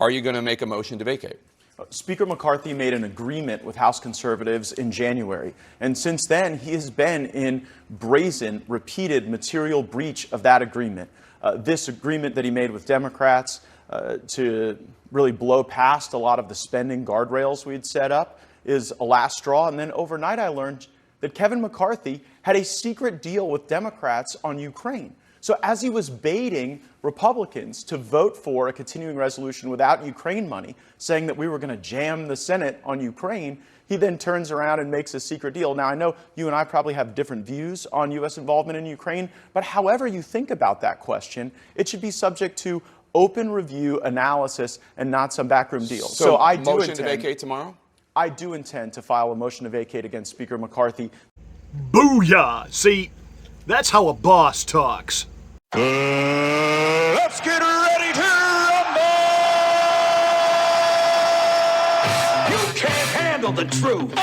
Are you going to make a motion to vacate? Speaker McCarthy made an agreement with House conservatives in January, and since then he has been in brazen, repeated material breach of that agreement. This agreement that he made with Democrats to really blow past a lot of the spending guardrails we'd set up is a last straw. And then overnight I learned that Kevin McCarthy had a secret deal with Democrats on Ukraine. So as he was baiting Republicans to vote for a continuing resolution without Ukraine money, saying that we were going to jam the Senate on Ukraine, he then turns around and makes a secret deal. Now, I know you and I probably have different views on U.S. involvement in Ukraine, but however you think about that question, it should be subject to open review, analysis, and not some backroom deal. So I do motion to vacate tomorrow? I do intend to file a motion to vacate against Speaker McCarthy. Booyah! See, that's how a boss talks. Let's get ready to rumble! You can't handle the truth.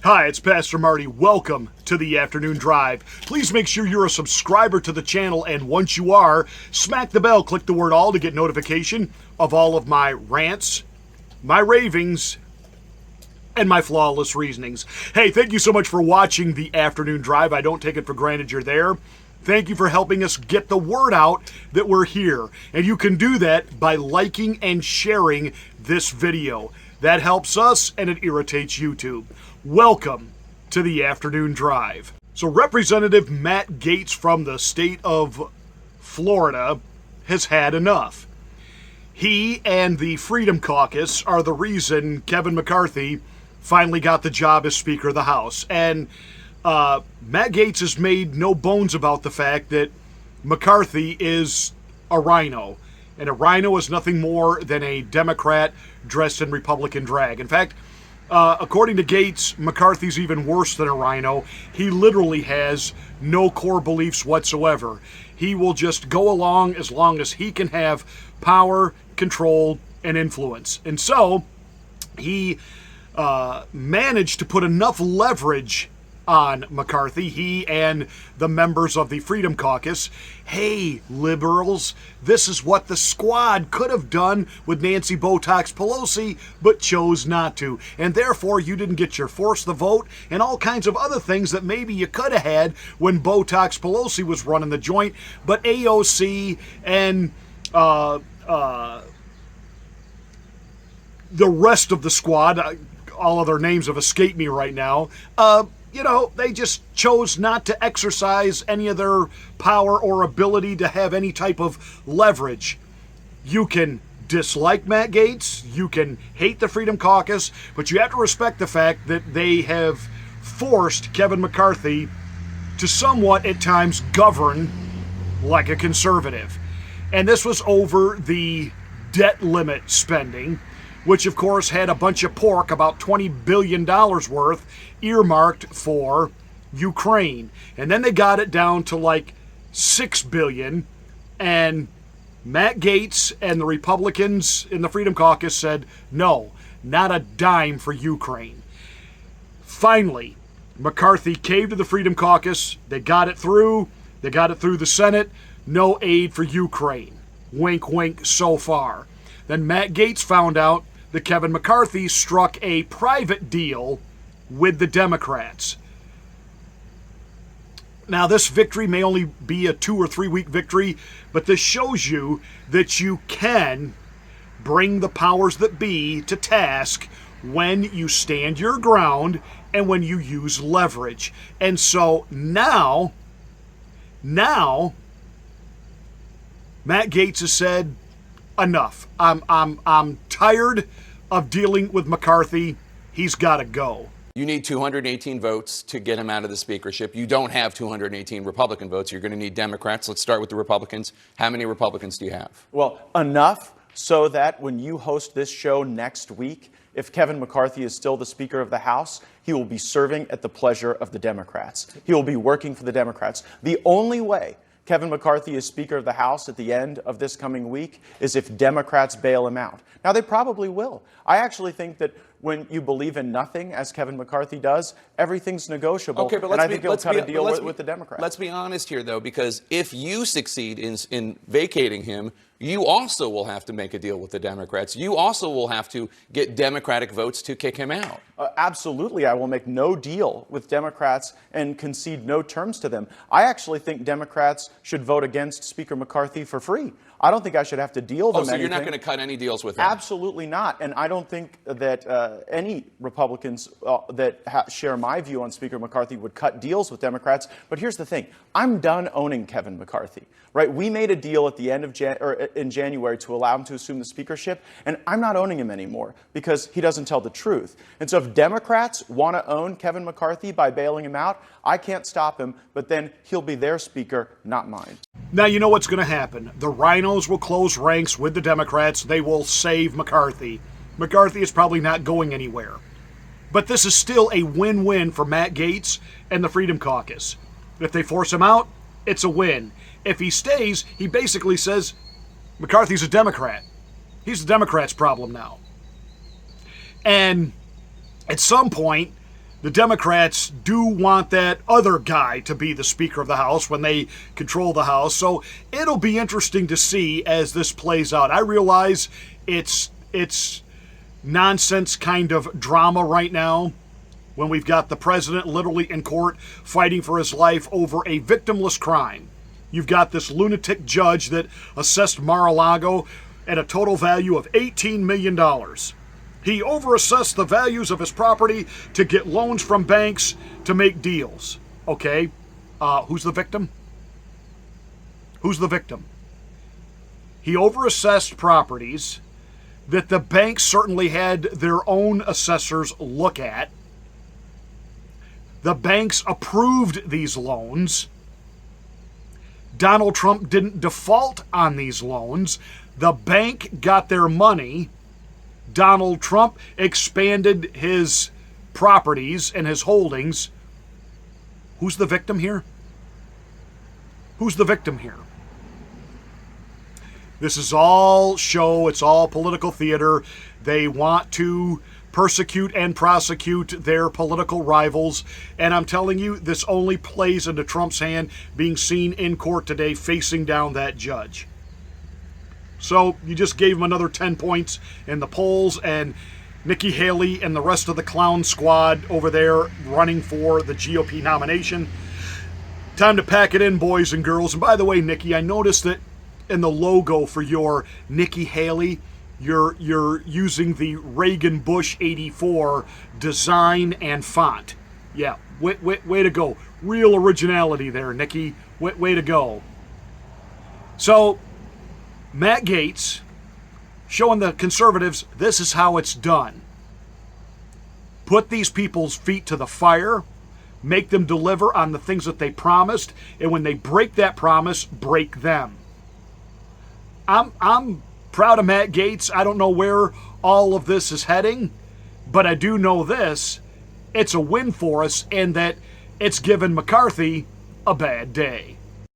Hi, it's Pastor Marty. Welcome to the Afternoon Drive. Please make sure you're a subscriber to the channel, and once you are, smack the bell, click the word all to get notification of all of my rants, my ravings, and my flawless reasonings. Hey, thank you so much for watching the Afternoon Drive. I don't take it for granted you're there. Thank you for helping us get the word out that we're here. And you can do that by liking and sharing this video. That helps us and it irritates YouTube. Welcome to the Afternoon Drive. So Representative Matt Gaetz from the state of Florida has had enough. He and the Freedom Caucus are the reason Kevin McCarthy finally got the job as Speaker of the House. And Matt Gaetz has made no bones about the fact that McCarthy is a rhino. And a rhino is nothing more than a Democrat dressed in Republican drag. In fact, according to Gaetz, McCarthy's even worse than a rhino. He literally has no core beliefs whatsoever. He will just go along as long as he can have power, control, and influence. And so he managed to put enough leverage on McCarthy, he and the members of the Freedom Caucus. Hey, liberals, this is what the squad could have done with Nancy Botox Pelosi, but chose not to. And therefore, you didn't get your force the vote and all kinds of other things that maybe you could have had when Botox Pelosi was running the joint. But AOC and the rest of the squad, all of their names have escaped me right now, you know, they just chose not to exercise any of their power or ability to have any type of leverage. You can dislike Matt Gaetz, you can hate the Freedom Caucus, but you have to respect the fact that they have forced Kevin McCarthy to somewhat at times govern like a conservative. And this was over the debt limit spending, which of course had a bunch of pork, about $20 billion worth, earmarked for Ukraine. And then they got it down to like $6 billion, and Matt Gaetz and the Republicans in the Freedom Caucus said, no, not a dime for Ukraine. Finally, McCarthy caved to the Freedom Caucus. They got it through. They got it through the Senate. No aid for Ukraine. Wink, wink so far. Then Matt Gaetz found out that Kevin McCarthy struck a private deal with the Democrats. Now, this victory may only be a 2 or 3 week victory, but this shows you that you can bring the powers that be to task when you stand your ground and when you use leverage. And so now, Matt Gaetz has said, enough. I'm tired of dealing with McCarthy. He's got to go. You need 218 votes to get him out of the speakership. You don't have 218 Republican votes. You're going to need Democrats. Let's start with the Republicans. How many Republicans do you have? Well, enough so that when you host this show next week, if Kevin McCarthy is still the Speaker of the House, he will be serving at the pleasure of the Democrats. He will be working for the Democrats. The only way Kevin McCarthy is Speaker of the House at the end of this coming week is if Democrats bail him out. Now, they probably will. I actually think that when you believe in nothing, as Kevin McCarthy does, everything's negotiable. Okay, but and I think he'll cut a deal with the Democrats. Let's be honest here, though, because if you succeed in vacating him, you also will have to make a deal with the Democrats. You also will have to get Democratic votes to kick him out. Absolutely, I will make no deal with Democrats and concede no terms to them. I actually think Democrats should vote against Speaker McCarthy for free. I don't think I should have to deal them so anything. You're not going to cut any deals with him? Absolutely not. And I don't think that any Republicans that share my view on Speaker McCarthy would cut deals with Democrats. But here's the thing. I'm done owning Kevin McCarthy. Right? We made a deal at the end of in January to allow him to assume the speakership, and I'm not owning him anymore because he doesn't tell the truth. And so if Democrats want to own Kevin McCarthy by bailing him out, I can't stop him, but then he'll be their speaker, not mine. Now, you know what's going to happen. The rhinos will close ranks with the Democrats. They will save McCarthy. McCarthy is probably not going anywhere. But this is still a win-win for Matt Gaetz and the Freedom Caucus. If they force him out, it's a win. If he stays, he basically says McCarthy's a Democrat. He's the Democrats' problem now. And at some point, the Democrats do want that other guy to be the Speaker of the House when they control the House. So it'll be interesting to see as this plays out. I realize it's nonsense kind of drama right now when we've got the president literally in court fighting for his life over a victimless crime. You've got this lunatic judge that assessed Mar-a-Lago at a total value of $18 million. He overassessed the values of his property to get loans from banks to make deals. Okay, who's the victim? Who's the victim? He overassessed properties that the banks certainly had their own assessors look at. The banks approved these loans. Donald Trump didn't default on these loans. The bank got their money. Donald Trump expanded his properties and his holdings. Who's the victim here? Who's the victim here? This is all show. It's all political theater. They want to persecute and prosecute their political rivals. And I'm telling you, this only plays into Trump's hand, being seen in court today facing down that judge. So you just gave him another 10 points in the polls, and Nikki Haley and the rest of the clown squad over there running for the GOP nomination. Time to pack it in, boys and girls. And by the way, Nikki, I noticed that in the logo for your Nikki Haley, you're using the Reagan Bush 84 design and font. Yeah, way to go. Real originality there, Nikki. Way to go. So, Matt Gaetz showing the conservatives this is how it's done. Put these people's feet to the fire, make them deliver on the things that they promised, and when they break that promise, break them. I'm proud of Matt Gaetz. I don't know where all of this is heading, but I do know this. It's a win for us, and that it's given McCarthy a bad day.